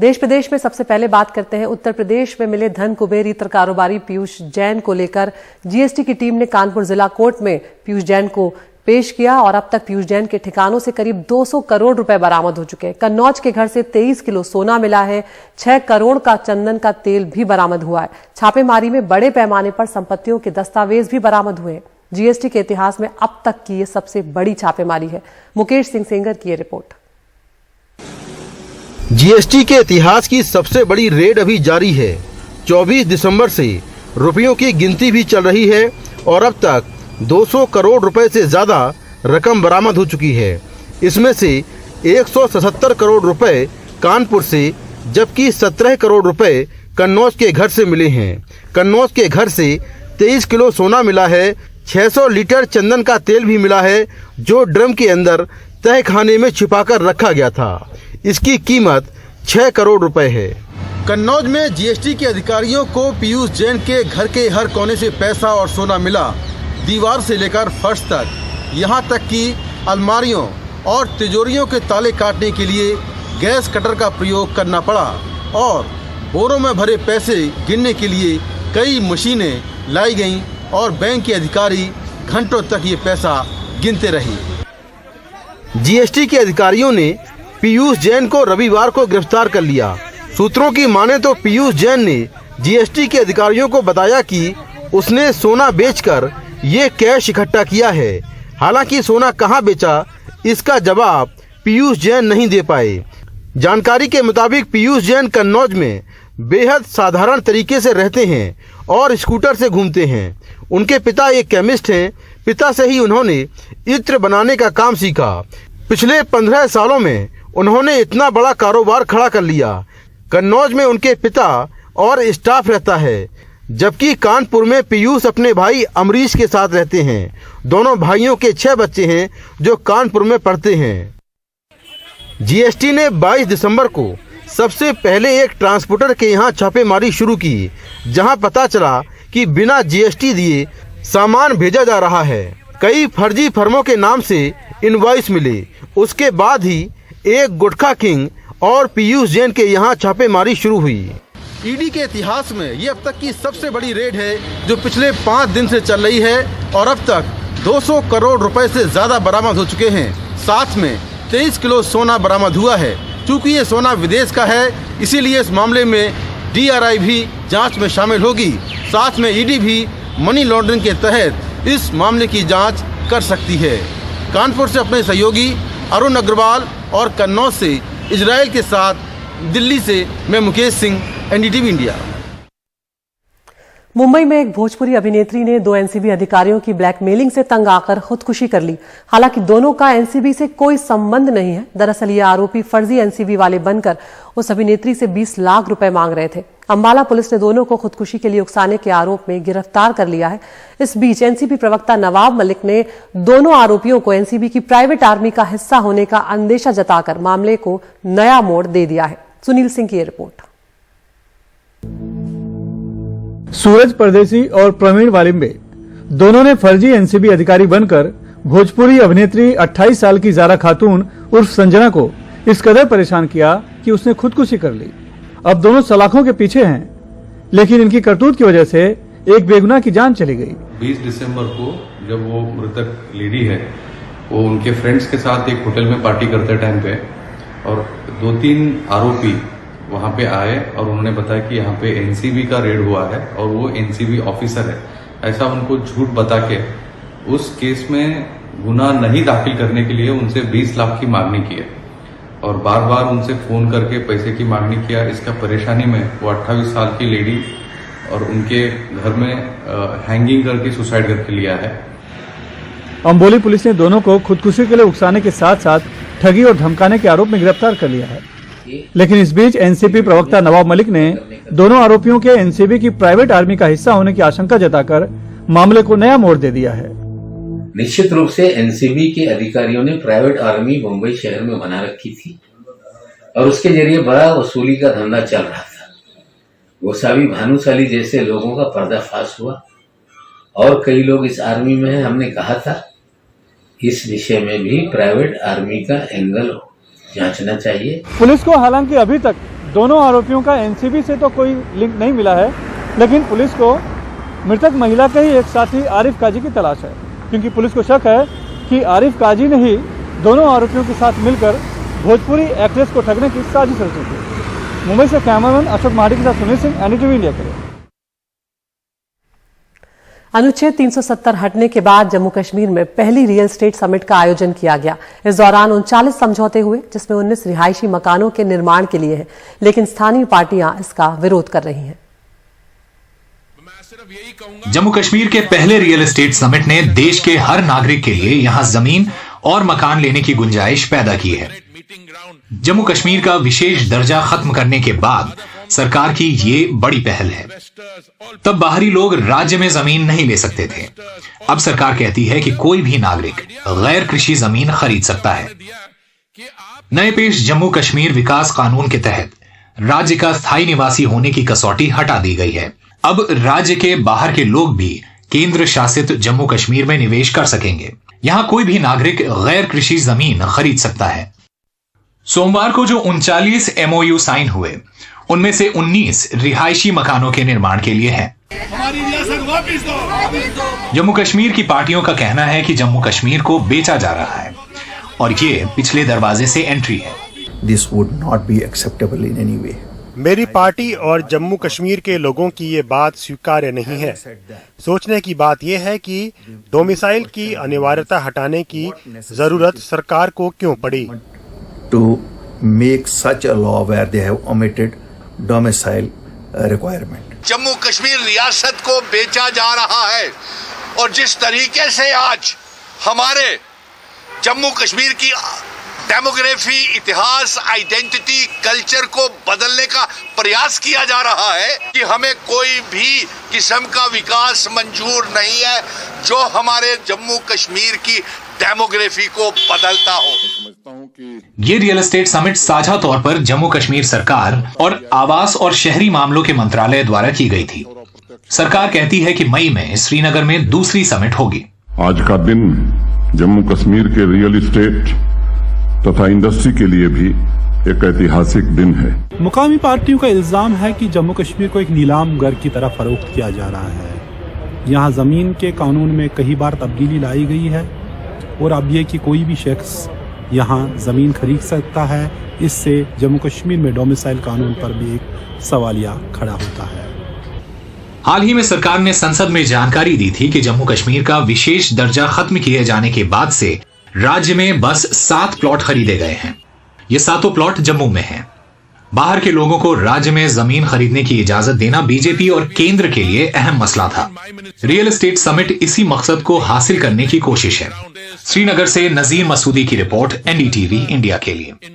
देश प्रदेश में सबसे पहले बात करते हैं उत्तर प्रदेश में मिले धन कुबेर इत्र कारोबारी पीयूष जैन को लेकर जीएसटी की टीम ने कानपुर जिला कोर्ट में पीयूष जैन को पेश किया और अब तक पीयूष जैन के ठिकानों से करीब 200 करोड़ रुपए बरामद हो चुके हैं। कन्नौज के घर से 23 किलो सोना मिला है। 6 करोड़ का चंदन का तेल भी बरामद हुआ है। छापेमारी में बड़े पैमाने पर संपत्तियों के दस्तावेज भी बरामद हुए हैं। जीएसटी के इतिहास में अब तक की ये सबसे बड़ी छापेमारी है। मुकेश सिंह सेंगर की ये रिपोर्ट। जीएसटी के इतिहास की सबसे बड़ी रेड अभी जारी है। 24 दिसंबर से रुपयों की गिनती भी चल रही है और अब तक 200 करोड़ रुपए से ज्यादा रकम बरामद हो चुकी है। इसमें से 177 करोड़ रुपए कानपुर से जबकि 17 करोड़ रुपए कन्नौज के घर से मिले हैं। कन्नौज के घर से 23 किलो सोना मिला है। 600 लीटर चंदन का तेल भी मिला है जो ड्रम के अंदर तह खाने में छिपाकर रखा गया था। इसकी कीमत 6 करोड़ रुपए है। कन्नौज में जीएसटी के अधिकारियों को पीयूष जैन के घर के हर कोने से पैसा और सोना मिला। दीवार से लेकर फर्श तक, यहाँ तक कि अलमारियों और तिजोरियों के ताले काटने के लिए गैस कटर का प्रयोग करना पड़ा और बोरों में भरे पैसे गिनने के लिए कई मशीनें लाई गईं और बैंक के अधिकारी घंटों तक ये पैसा गिनते रहे। जीएसटी के अधिकारियों ने पीयूष जैन को रविवार को गिरफ्तार कर लिया। सूत्रों की माने तो पीयूष जैन ने जीएसटी के अधिकारियों को बताया कि उसने सोना बेचकर ये कैश इकट्ठा किया है। हालांकि सोना कहां बेचा इसका जवाब पीयूष जैन नहीं दे पाए। जानकारी के मुताबिक पीयूष जैन कन्नौज में बेहद साधारण तरीके से रहते हैं और स्कूटर से घूमते हैं। उनके पिता एक केमिस्ट हैं। पिता से ही उन्होंने इत्र बनाने का काम सीखा। पिछले 15 सालों में उन्होंने इतना बड़ा कारोबार खड़ा कर लिया। कन्नौज में उनके पिता और स्टाफ रहता है, जबकि कानपुर में पीयूष अपने भाई अमरीश के साथ रहते हैं। दोनों भाइयों के 6 बच्चे हैं जो कानपुर में पढ़ते हैं। जीएसटी ने 22 दिसंबर को सबसे पहले एक ट्रांसपोर्टर के यहाँ छापेमारी शुरू की, जहां पता चला कि बिना जीएसटी दिए सामान भेजा जा रहा है। कई फर्जी फर्मों के नाम से इनवॉइस मिले। उसके बाद ही एक गुटखा किंग और पीयूष जैन के यहाँ छापेमारी शुरू हुई। ईडी के इतिहास में ये अब तक की सबसे बड़ी रेड है जो पिछले 5 दिन से चल रही है और अब तक 200 करोड़ रुपए से ज्यादा बरामद हो चुके हैं। साथ में 23 किलो सोना बरामद हुआ है। चूँकि ये सोना विदेश का है, इसीलिए इस मामले में DRI भी जांच में शामिल होगी। साथ में ईडी भी मनी लॉन्ड्रिंग के तहत इस मामले की जांच कर सकती है। कानपुर से अपने सहयोगी अरुण अग्रवाल और कन्नौज से इजराइल के साथ दिल्ली से मैं मुकेश सिंह, NDTV इंडिया। मुंबई में एक भोजपुरी अभिनेत्री ने 2 एनसीबी अधिकारियों की ब्लैकमेलिंग से तंग आकर खुदकुशी कर ली। हालांकि दोनों का एनसीबी से कोई संबंध नहीं है। दरअसल ये आरोपी फर्जी एनसीबी वाले बनकर उस अभिनेत्री से 20 लाख रुपए मांग रहे थे। अंबाला पुलिस ने दोनों को खुदकुशी के लिए उकसाने के आरोप में गिरफ्तार कर लिया है। इस बीच एनसीबी प्रवक्ता नवाब मलिक ने दोनों आरोपियों को एनसीबी की प्राइवेट आर्मी का हिस्सा होने का अंदेशा जताकर मामले को नया मोड़ दे दिया है। सुनील सिंह की रिपोर्ट। सूरज परदेसी और प्रवीण वालिम्बे दोनों ने फर्जी एनसीबी अधिकारी बनकर भोजपुरी अभिनेत्री 28 साल की ज़ारा खातून उर्फ संजना को इस कदर परेशान किया कि उसने खुदकुशी कर ली। अब दोनों सलाखों के पीछे हैं, लेकिन इनकी करतूत की वजह से एक बेगुनाह की जान चली गई। 20 दिसंबर को जब वो मृतक लेडी है, वो उनके फ्रेंड्स के साथ एक होटल में पार्टी करते टाइम पे और 2-3 आरोपी वहाँ पे आए और उन्होंने बताया कि यहाँ पे एनसीबी का रेड हुआ है और वो एनसीबी ऑफिसर है। ऐसा उनको झूठ बता के उस केस में गुनाह नहीं दाखिल करने के लिए उनसे 20 लाख की मांगनी की है और बार बार उनसे फोन करके पैसे की मांगनी किया। इसका परेशानी में वो 28 साल की लेडी और उनके घर में हैंगिंग करके सुसाइड करके लिया है। अंबोली पुलिस ने दोनों को खुदकुशी के लिए उकसाने के साथ साथ ठगी और धमकाने के आरोप में गिरफ्तार कर लिया है। लेकिन इस बीच एनसीबी प्रवक्ता नवाब मलिक ने दोनों आरोपियों के एनसीबी की प्राइवेट आर्मी का हिस्सा होने की आशंका जताकर मामले को नया मोड़ दे दिया है। निश्चित रूप से एनसीबी के अधिकारियों ने प्राइवेट आर्मी मुंबई शहर में बना रखी थी और उसके जरिए बड़ा वसूली का धंधा चल रहा था। गोसावी भानुशाली जैसे लोगों का पर्दाफाश हुआ और कई लोग इस आर्मी में हैं। हमने कहा था इस विषय में भी प्राइवेट आर्मी का एंगल जांचना चाहिए। पुलिस को हालांकि अभी तक दोनों आरोपियों का एनसीबी से तो कोई लिंक नहीं मिला है, लेकिन पुलिस को मृतक महिला के ही एक साथी आरिफ काजी की तलाश है, क्योंकि पुलिस को शक है कि आरिफ काजी ने ही दोनों आरोपियों के साथ मिलकर भोजपुरी एक्ट्रेस को ठगने की साजिश रची थी। मुंबई से कैमरामैन अशोक महाडी के साथ सुनील सिंह, एनडीटीवी इंडिया के लिए। अनुच्छेद 370 हटने के बाद जम्मू कश्मीर में पहली रियल एस्टेट समिट का आयोजन किया गया। इस दौरान 39 समझौते हुए, जिसमें 19 रिहायशी मकानों के निर्माण के लिए हैं, लेकिन स्थानीय पार्टियां इसका विरोध कर रही हैं। जम्मू कश्मीर के पहले रियल एस्टेट समिट ने देश के हर नागरिक के लिए यहां जमीन और मकान लेने की गुंजाइश पैदा की है। जम्मू कश्मीर का विशेष दर्जा खत्म करने के बाद सरकार की ये बड़ी पहल है। तब बाहरी लोग राज्य में जमीन नहीं ले सकते थे। अब सरकार कहती है कि कोई भी नागरिक गैर कृषि जमीन खरीद सकता है। नए पेश जम्मू कश्मीर विकास कानून के तहत राज्य का स्थायी निवासी होने की कसौटी हटा दी गई है। अब राज्य के बाहर के लोग भी केंद्र शासित जम्मू कश्मीर में निवेश कर सकेंगे। यहां कोई भी नागरिक गैर कृषि जमीन खरीद सकता है। सोमवार को जो 39 MOU साइन हुए, उनमें से 19 रिहायशी मकानों के निर्माण के लिए हैं। जम्मू कश्मीर की पार्टियों का कहना है कि जम्मू कश्मीर को बेचा जा रहा है और ये पिछले दरवाजे से एंट्री है। This would not be acceptable in any way. मेरी पार्टी और जम्मू कश्मीर के लोगों की ये बात स्वीकार्य नहीं है। सोचने की बात यह है कि डोमिसाइल की अनिवार्यता हटाने की जरूरत सरकार को क्यों पड़ी। To make such a law where they have omitted domicile requirement. Jammu Kashmir रियासत को बेचा जा रहा है और जिस तरीके से आज हमारे जम्मू कश्मीर की डेमोग्राफी, इतिहास, आइडेंटिटी, कल्चर को बदलने का प्रयास किया जा रहा है कि हमें कोई भी किस्म का विकास मंजूर नहीं है जो हमारे जम्मू कश्मीर की डेमोग्राफी को बदलता हो। ये रियल एस्टेट समिट साझा तौर पर जम्मू कश्मीर सरकार और आवास और शहरी मामलों के मंत्रालय द्वारा की गई थी। सरकार कहती है कि मई में श्रीनगर में दूसरी समिट होगी। आज का दिन जम्मू कश्मीर के रियल एस्टेट तथा इंडस्ट्री के लिए भी एक ऐतिहासिक दिन है। मुकामी पार्टियों का इल्जाम है कि जम्मू कश्मीर को एक नीलाम घर की तरह फरोख्त किया जा रहा है। यहाँ जमीन के कानून में कई बार तब्दीली लाई गई है और अब ये कि कोई भी शख्स यहाँ जमीन खरीद सकता है। इससे जम्मू कश्मीर में डोमिसाइल कानून पर भी एक सवालिया खड़ा होता है। हाल ही में सरकार ने संसद में जानकारी दी थी कि जम्मू कश्मीर का विशेष दर्जा खत्म किए जाने के बाद से राज्य में बस 7 प्लॉट खरीदे गए हैं। ये 7 प्लॉट जम्मू में हैं। बाहर के लोगों को राज्य में जमीन खरीदने की इजाजत देना बीजेपी और केंद्र के लिए अहम मसला था। रियल एस्टेट समिट इसी मकसद को हासिल करने की कोशिश है। श्रीनगर से नजीर मसूदी की रिपोर्ट, एनडीटीवी इंडिया के लिए।